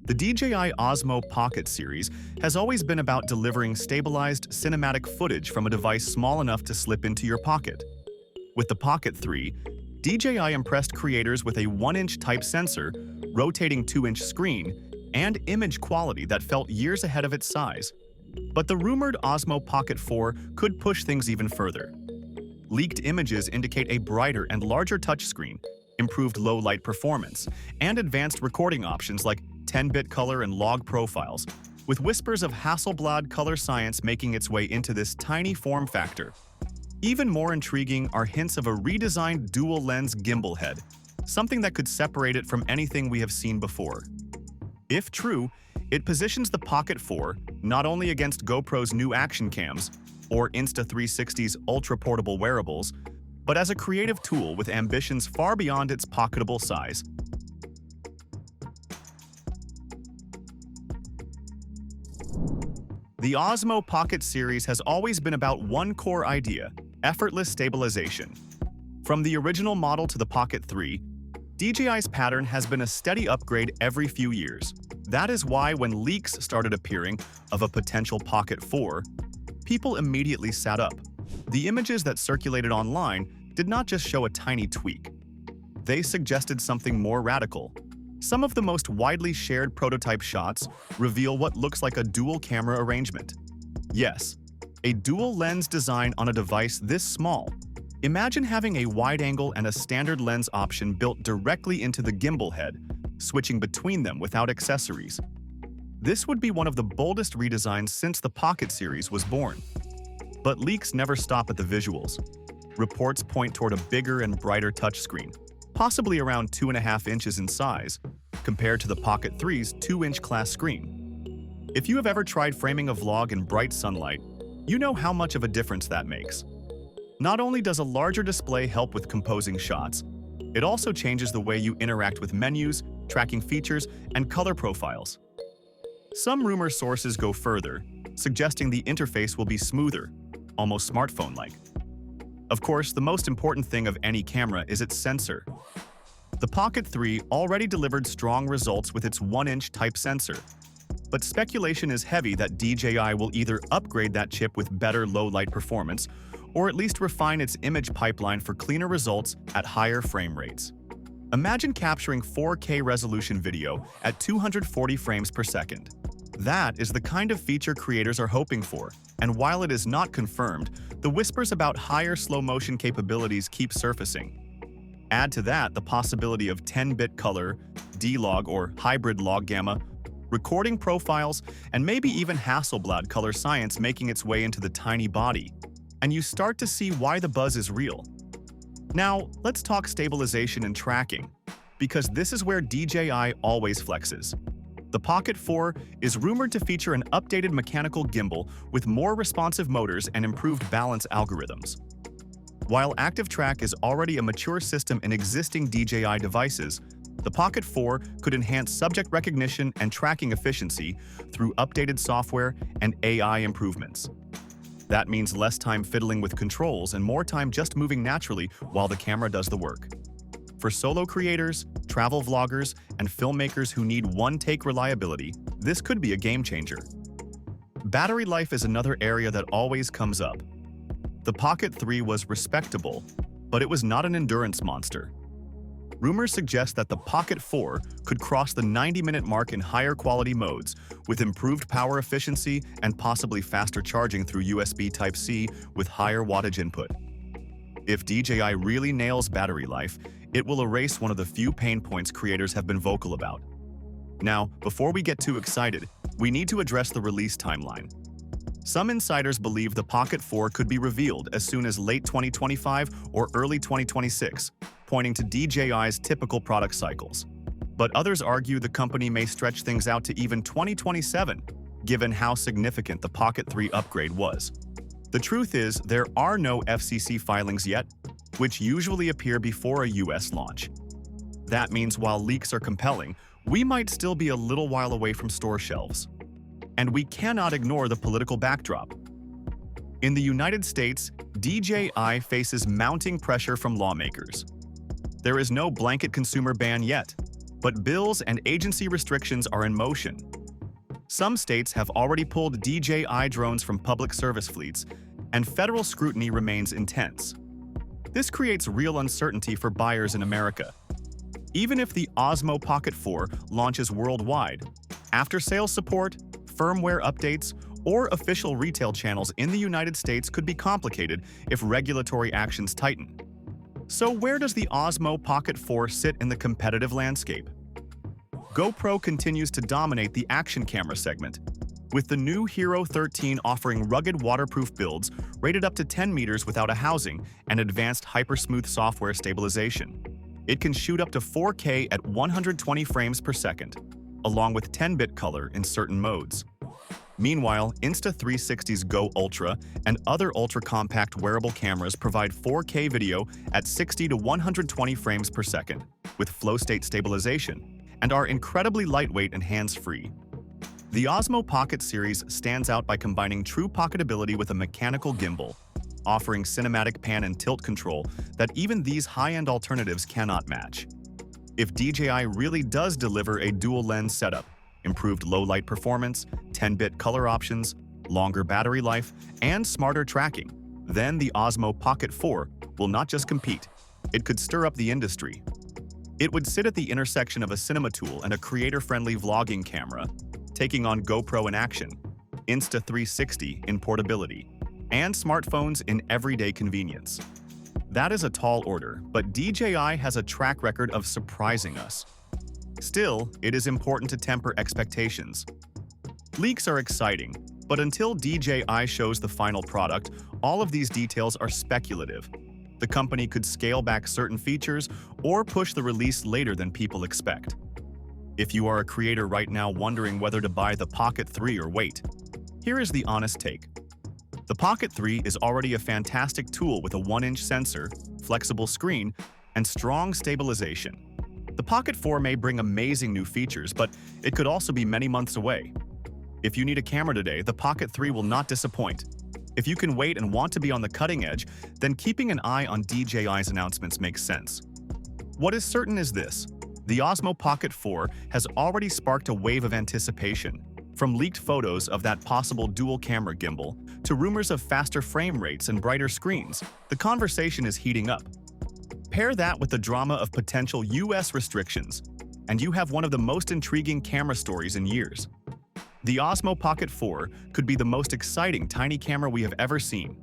The DJI Osmo Pocket series has always been about delivering stabilized cinematic footage from a device small enough to slip into your pocket. With the Pocket 3, DJI impressed creators with a 1-inch type sensor, rotating 2-inch screen, and image quality that felt years ahead of its size. But the rumored Osmo Pocket 4 could push things even further. Leaked images indicate a brighter and larger touchscreen, improved low-light performance, and advanced recording options like 10-bit color and log profiles, with whispers of Hasselblad color science making its way into this tiny form factor. Even more intriguing are hints of a redesigned dual-lens gimbal head, something that could separate it from anything we have seen before. If true, it positions the Pocket 4 not only against GoPro's new action cams or Insta360's ultra-portable wearables, but as a creative tool with ambitions far beyond its pocketable size. The Osmo Pocket series has always been about one core idea: effortless stabilization. From the original model to the Pocket 3, DJI's pattern has been a steady upgrade every few years. That is why when leaks started appearing of a potential Pocket 4, people immediately sat up. The images that circulated online did not just show a tiny tweak. They suggested something more radical. Some of the most widely shared prototype shots reveal what looks like a dual-camera arrangement. Yes, a dual-lens design on a device this small. Imagine having a wide-angle and a standard lens option built directly into the gimbal head, switching between them without accessories. This would be one of the boldest redesigns since the Pocket series was born. But leaks never stop at the visuals. Reports point toward a bigger and brighter touchscreen, possibly around 2.5 inches in size, compared to the Pocket 3's 2-inch class screen. If you have ever tried framing a vlog in bright sunlight, you know how much of a difference that makes. Not only does a larger display help with composing shots, it also changes the way you interact with menus, tracking features, and color profiles. Some rumor sources go further, suggesting the interface will be smoother, almost smartphone-like. Of course, the most important thing of any camera is its sensor. The Pocket 3 already delivered strong results with its 1-inch type sensor, but speculation is heavy that DJI will either upgrade that chip with better low-light performance or at least refine its image pipeline for cleaner results at higher frame rates. Imagine capturing 4K resolution video at 240 frames per second. That is the kind of feature creators are hoping for, and while it is not confirmed, the whispers about higher slow-motion capabilities keep surfacing. Add to that the possibility of 10-bit color, D-Log or hybrid log gamma, recording profiles, and maybe even Hasselblad color science making its way into the tiny body, and you start to see why the buzz is real. Now, let's talk stabilization and tracking, because this is where DJI always flexes. The Pocket 4 is rumored to feature an updated mechanical gimbal with more responsive motors and improved balance algorithms. While Active Track is already a mature system in existing DJI devices, the Pocket 4 could enhance subject recognition and tracking efficiency through updated software and AI improvements. That means less time fiddling with controls and more time just moving naturally while the camera does the work. For solo creators, travel vloggers, and filmmakers who need one-take reliability, this could be a game-changer. Battery life is another area that always comes up. The Pocket 3 was respectable, but it was not an endurance monster. Rumors suggest that the Pocket 4 could cross the 90-minute mark in higher quality modes, with improved power efficiency and possibly faster charging through USB Type-C with higher wattage input. If DJI really nails battery life, it will erase one of the few pain points creators have been vocal about. Now, before we get too excited, we need to address the release timeline. Some insiders believe the Pocket 4 could be revealed as soon as late 2025 or early 2026, pointing to DJI's typical product cycles. But others argue the company may stretch things out to even 2027, given how significant the Pocket 3 upgrade was. The truth is, there are no FCC filings yet, which usually appear before a US launch. That means while leaks are compelling, we might still be a little while away from store shelves. And we cannot ignore the political backdrop. In the United States, DJI faces mounting pressure from lawmakers. There is no blanket consumer ban yet, But bills and agency restrictions are in motion. Some states have already pulled DJI drones from public service fleets, and federal scrutiny remains intense. This creates real uncertainty for buyers in America. Even if the OSMO Pocket 4 launches worldwide, after-sales support, firmware updates, or official retail channels in the United States could be complicated if regulatory actions tighten. So where does the OSMO Pocket 4 sit in the competitive landscape? GoPro continues to dominate the action camera segment, with the new Hero 13 offering rugged waterproof builds rated up to 10 meters without a housing and advanced hypersmooth software stabilization. It can shoot up to 4K at 120 frames per second, along with 10-bit color in certain modes. Meanwhile, Insta360's Go Ultra and other ultra-compact wearable cameras provide 4K video at 60 to 120 frames per second, with flow-state stabilization, and are incredibly lightweight and hands-free. The OSMO Pocket series stands out by combining true pocketability with a mechanical gimbal, offering cinematic pan and tilt control that even these high-end alternatives cannot match. If DJI really does deliver a dual-lens setup, improved low-light performance, 10-bit color options, longer battery life, and smarter tracking, then the OSMO Pocket 4 will not just compete, it could stir up the industry. It would sit at the intersection of a cinema tool and a creator-friendly vlogging camera, taking on GoPro in action, Insta360 in portability, and smartphones in everyday convenience. That is a tall order, but DJI has a track record of surprising us. Still, it is important to temper expectations. Leaks are exciting, but until DJI shows the final product, all of these details are speculative. The company could scale back certain features or push the release later than people expect. If you are a creator right now wondering whether to buy the Pocket 3 or wait, here is the honest take. The Pocket 3 is already a fantastic tool with a 1-inch sensor, flexible screen, and strong stabilization. The Pocket 4 may bring amazing new features, but it could also be many months away. If you need a camera today, the Pocket 3 will not disappoint. If you can wait and want to be on the cutting edge, then keeping an eye on DJI's announcements makes sense. What is certain is this: the OSMO Pocket 4 has already sparked a wave of anticipation. From leaked photos of that possible dual-camera gimbal to rumors of faster frame rates and brighter screens, the conversation is heating up. Pair that with the drama of potential US restrictions, and you have one of the most intriguing camera stories in years. The OSMO Pocket 4 could be the most exciting tiny camera we have ever seen.